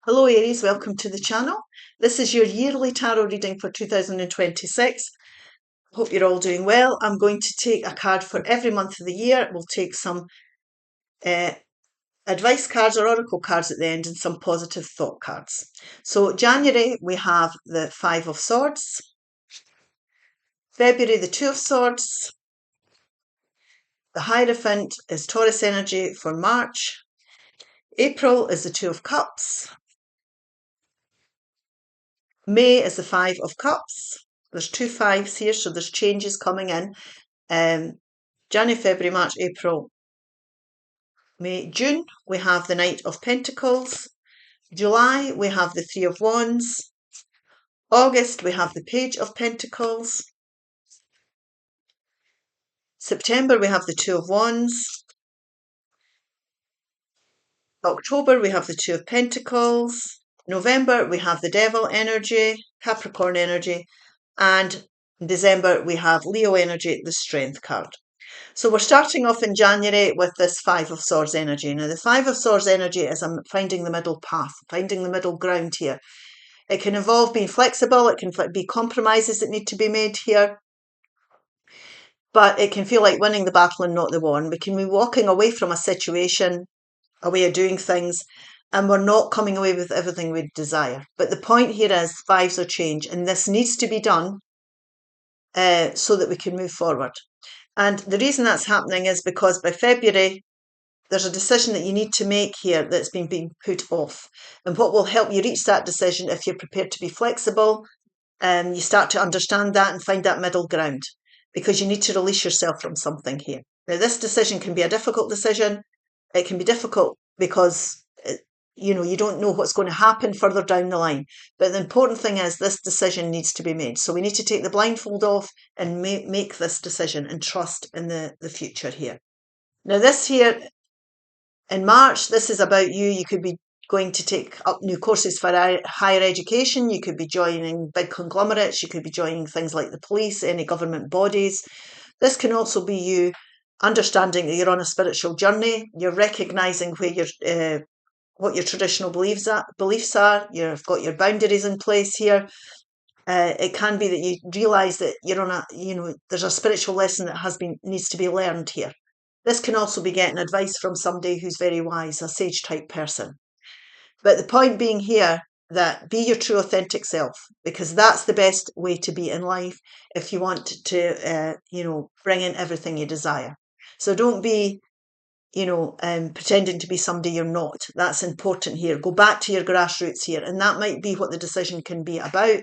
Hello Aries, welcome to the channel. This is your yearly tarot reading for 2026. Hope you're all doing well. I'm going to take a card for every month of the year. We'll take some advice cards or oracle cards at the end and some positive thought cards. So January we have the Five of Swords. February the Two of Swords. The Hierophant is Taurus energy for March. April is the Two of Cups. May is the Five of Cups. There's two fives here, so there's changes coming in. January, February, March, April, May, June, we have the Knight of Pentacles. July, we have the Three of Wands. August, we have the Page of Pentacles. September, we have the Two of Wands. October, we have the Two of Pentacles. November, we have the Devil energy, Capricorn energy. And in December, we have Leo energy, the Strength card. So we're starting off in January with this Five of Swords energy. Now, the Five of Swords energy is finding the middle path, finding the middle ground here. It can involve being flexible. It can be compromises that need to be made here. But it can feel like winning the battle and not the war. And we can be walking away from a situation, a way of doing things, and we're not coming away with everything we desire. But the point here is fives are change, and this needs to be done so that we can move forward. And the reason that's happening is because by February, there's a decision that you need to make here that's been being put off. And what will help you reach that decision, if you're prepared to be flexible, you start to understand that and find that middle ground, because you need to release yourself from something here. Now, this decision can be a difficult decision. It can be difficult because you don't know what's going to happen further down the line. But the important thing is this decision needs to be made. So we need to take the blindfold off and make this decision and trust in the future here. Now, this here in March, this is about you. You could be going to take up new courses for higher education. You could be joining big conglomerates. You could be joining things like the police, any government bodies. This can also be you understanding that you're on a spiritual journey. You're recognizing where what your traditional beliefs are. You've got your boundaries in place here. It can be that you realise that you're on there's a spiritual lesson that needs to be learned here. This can also be getting advice from somebody who's very wise, a sage type person. But the point being here that be your true authentic self, because that's the best way to be in life if you want to, bring in everything you desire. So don't be pretending to be somebody you're not. That's important here. Go back to your grassroots here. And that might be what the decision can be about,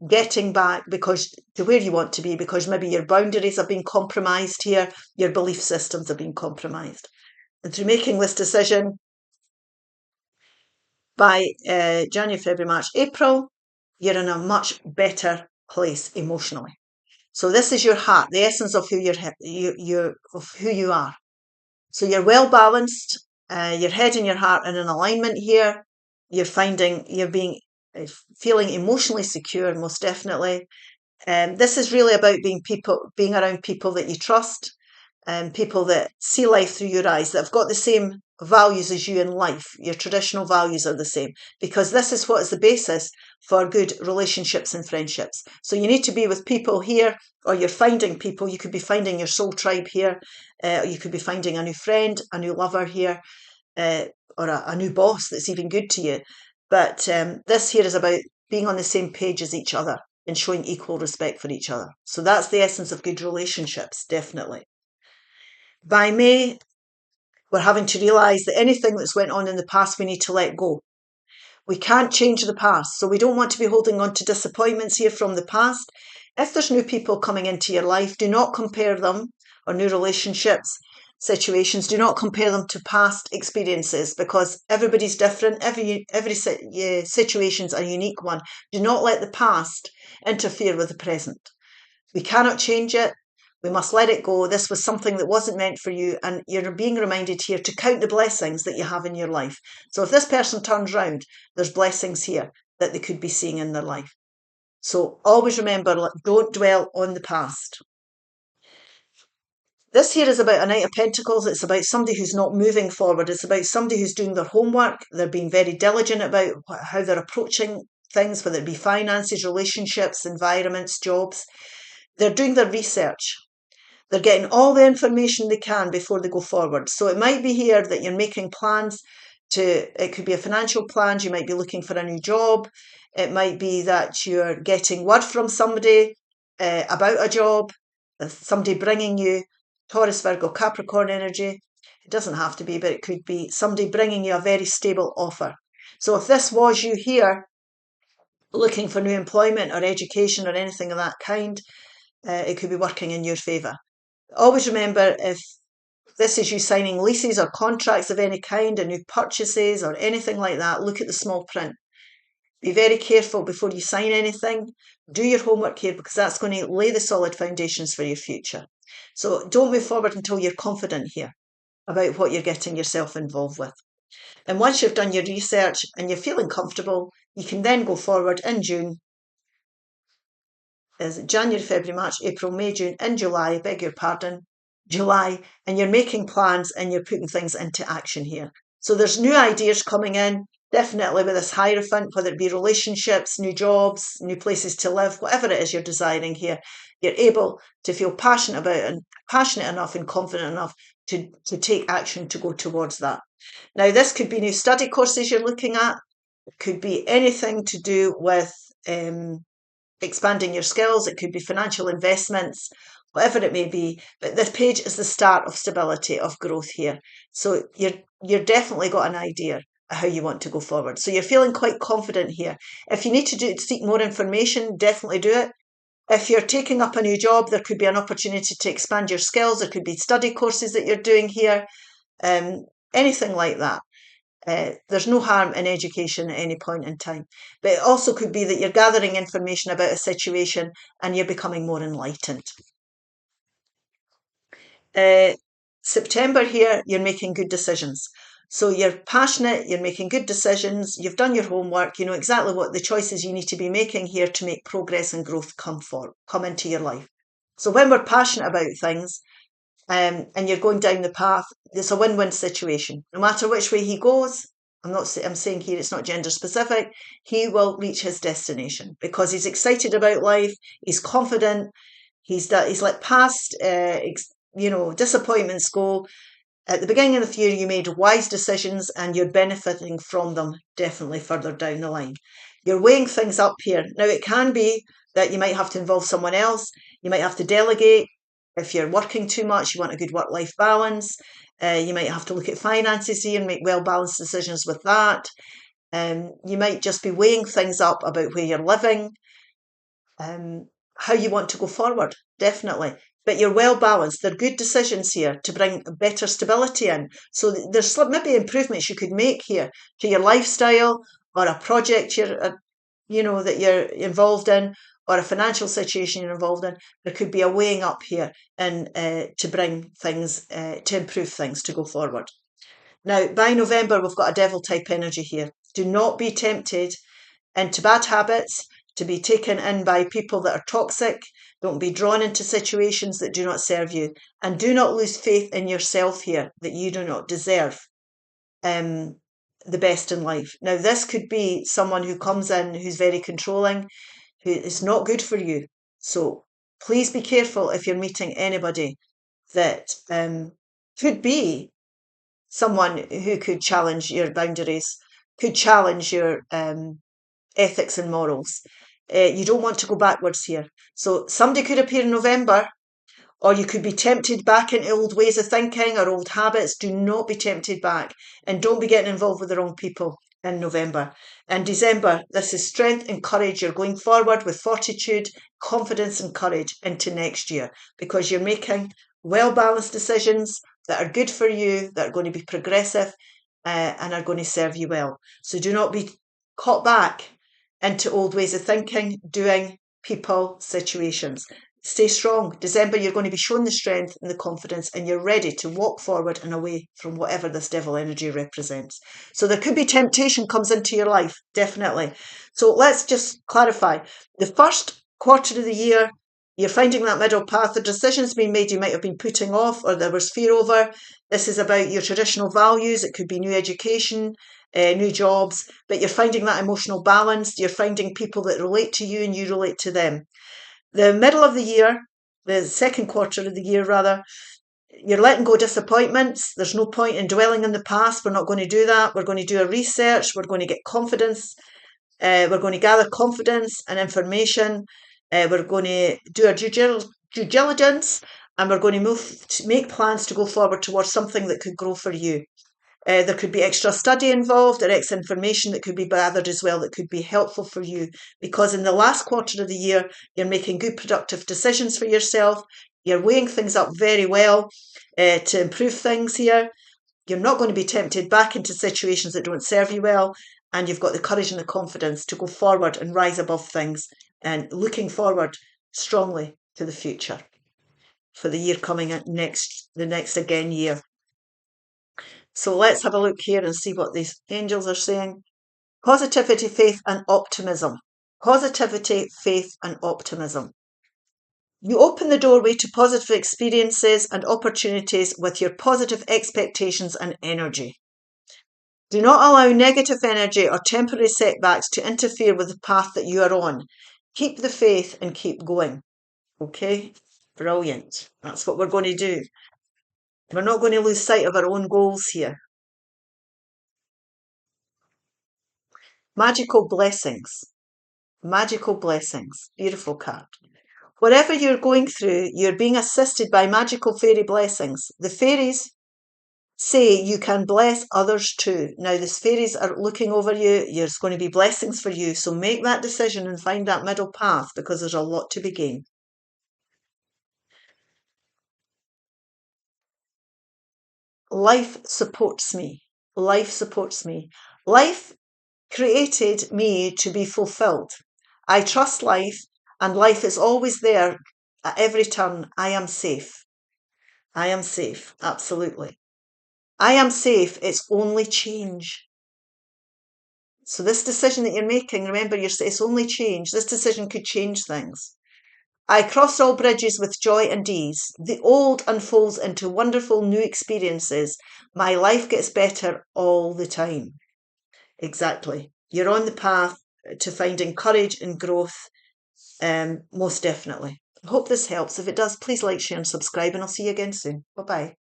getting back to where you want to be, because maybe your boundaries have been compromised here, your belief systems have been compromised. And through making this decision by January, February, March, April, you're in a much better place emotionally. So this is your heart, the essence of who you are. So you're well balanced, your head and your heart are in alignment here. You're feeling emotionally secure, most definitely. This is really about being around people that you trust, and people that see life through your eyes, that have got the same values as you in life. Your traditional values are the same, because this is what is the basis for good relationships and friendships. So you need to be with people here, or you're finding people. You could be finding your soul tribe here, or you could be finding a new friend, a new lover here, or a new boss that's even good to you. But this here is about being on the same page as each other and showing equal respect for each other. So that's the essence of good relationships, definitely. By May, we're having to realise that anything that's went on in the past, we need to let go. We can't change the past, so we don't want to be holding on to disappointments here from the past. If there's new people coming into your life, do not compare them, or new relationships, situations, do not compare them to past experiences, because everybody's different. Every situation's a unique one. Do not let the past interfere with the present. We cannot change it. We must let it go. This was something that wasn't meant for you, and you're being reminded here to count the blessings that you have in your life. So if this person turns round, there's blessings here that they could be seeing in their life. So always remember, don't dwell on the past. This here is about a Knight of Pentacles. It's about somebody who's not moving forward. It's about somebody who's doing their homework. They're being very diligent about how they're approaching things, whether it be finances, relationships, environments, jobs. They're doing their research. They're getting all the information they can before they go forward. So it might be here that you're making plans it could be a financial plan. You might be looking for a new job. It might be that you're getting word from somebody about a job, somebody bringing you Taurus, Virgo, Capricorn energy. It doesn't have to be, but it could be somebody bringing you a very stable offer. So if this was you here looking for new employment or education or anything of that kind, it could be working in your favour. Always remember, if this is you signing leases or contracts of any kind, or new purchases or anything like that, look at the small print. Be very careful before you sign anything. Do your homework here, because that's going to lay the solid foundations for your future. So don't move forward until you're confident here about what you're getting yourself involved with. And once you've done your research and you're feeling comfortable, you can then go forward in June. Is January, February, March, April, May, June, and July, beg your pardon, July, and you're making plans and you're putting things into action here. So there's new ideas coming in, definitely with this Hierophant, whether it be relationships, new jobs, new places to live, whatever it is you're desiring here, you're able to feel passionate about it and passionate enough and confident enough to take action to go towards that. Now, this could be new study courses you're looking at. It could be anything to do with expanding your skills. It could be financial investments, whatever it may be. But this page is the start of stability, of growth here. So you're definitely got an idea of how you want to go forward. So you're feeling quite confident here. If you need to seek more information, definitely do it. If you're taking up a new job, there could be an opportunity to expand your skills. There could be study courses that you're doing here, anything like that. There's no harm in education at any point in time. But it also could be that you're gathering information about a situation and you're becoming more enlightened. September here, you're making good decisions. So you're passionate, you're making good decisions, you've done your homework, you know exactly what the choices you need to be making here to make progress and growth come into your life. So when we're passionate about things, and you're going down the path, it's a win-win situation. No matter which way he goes, I'm saying here it's not gender specific, he will reach his destination because he's excited about life, he's confident, he's let past disappointments go. At the beginning of the year, you made wise decisions and you're benefiting from them definitely further down the line. You're weighing things up here. Now, it can be that you might have to involve someone else. You might have to delegate. If you're working too much, you want a good work-life balance. You might have to look at finances here and make well-balanced decisions with that. You might just be weighing things up about where you're living, how you want to go forward, definitely. But you're well balanced. They're good decisions here to bring better stability in. So there's maybe improvements you could make here to your lifestyle or a project that you're involved in or a financial situation you're involved in. There could be a weighing up here and to bring things, to improve things, to go forward. Now, by November, we've got a devil type energy here. Do not be tempted into bad habits, to be taken in by people that are toxic. Don't be drawn into situations that do not serve you. And do not lose faith in yourself here, that you do not deserve the best in life. Now, this could be someone who comes in who's very controlling, who is not good for you. So please be careful if you're meeting anybody that could be someone who could challenge your boundaries, could challenge your ethics and morals. You don't want to go backwards here. So somebody could appear in November, or you could be tempted back into old ways of thinking or old habits. Do not be tempted back, and don't be getting involved with the wrong people in November. And December, this is strength and courage. You're going forward with fortitude, confidence and courage into next year, because you're making well-balanced decisions that are good for you, that are going to be progressive and are going to serve you well. So do not be caught back into old ways of thinking, doing, people, situations. Stay strong. December, you're going to be shown the strength and the confidence, and you're ready to walk forward and away from whatever this devil energy represents. So there could be temptation comes into your life, definitely. So let's just clarify. The first quarter of the year, You're finding that middle path. The decisions being made you might have been putting off or there was fear over. This is about your traditional values. It could be new education, new jobs, but you're finding that emotional balance. You're finding people that relate to you and you relate to them. The middle of the year, the second quarter of the year rather, you're letting go disappointments. There's no point in dwelling in the past. We're not going to do that. We're going to do a research. We're going to get confidence. We're going to gather confidence and information. We're going to do our due diligence, and we're going to make plans to go forward towards something that could grow for you. There could be extra study involved or extra information that could be gathered as well that could be helpful for you, because in the last quarter of the year, you're making good productive decisions for yourself. You're weighing things up very well to improve things here. You're not going to be tempted back into situations that don't serve you well, and you've got the courage and the confidence to go forward and rise above things and looking forward strongly to the future for the year coming next, the next again year. So let's have a look here and see what these angels are saying. Positivity, faith and optimism. Positivity, faith and optimism. You open the doorway to positive experiences and opportunities with your positive expectations and energy. Do not allow negative energy or temporary setbacks to interfere with the path that you are on. Keep the faith and keep going. Okay? Brilliant. That's what we're going to do. We're not going to lose sight of our own goals here. Magical blessings. Magical blessings. Beautiful card. Whatever you're going through, you're being assisted by magical fairy blessings. The fairies say you can bless others too. Now, the fairies are looking over you. There's going to be blessings for you. So make that decision and find that middle path, because there's a lot to be gained. Life supports me. Life supports me. Life created me to be fulfilled. I trust life, and life is always there at every turn. I am safe. I am safe. Absolutely. I am safe. It's only change. So this decision that you're making, remember, it's only change. This decision could change things. I cross all bridges with joy and ease. The old unfolds into wonderful new experiences. My life gets better all the time. Exactly. You're on the path to finding courage and growth, most definitely. I hope this helps. If it does, please like, share and subscribe, and I'll see you again soon. Bye-bye.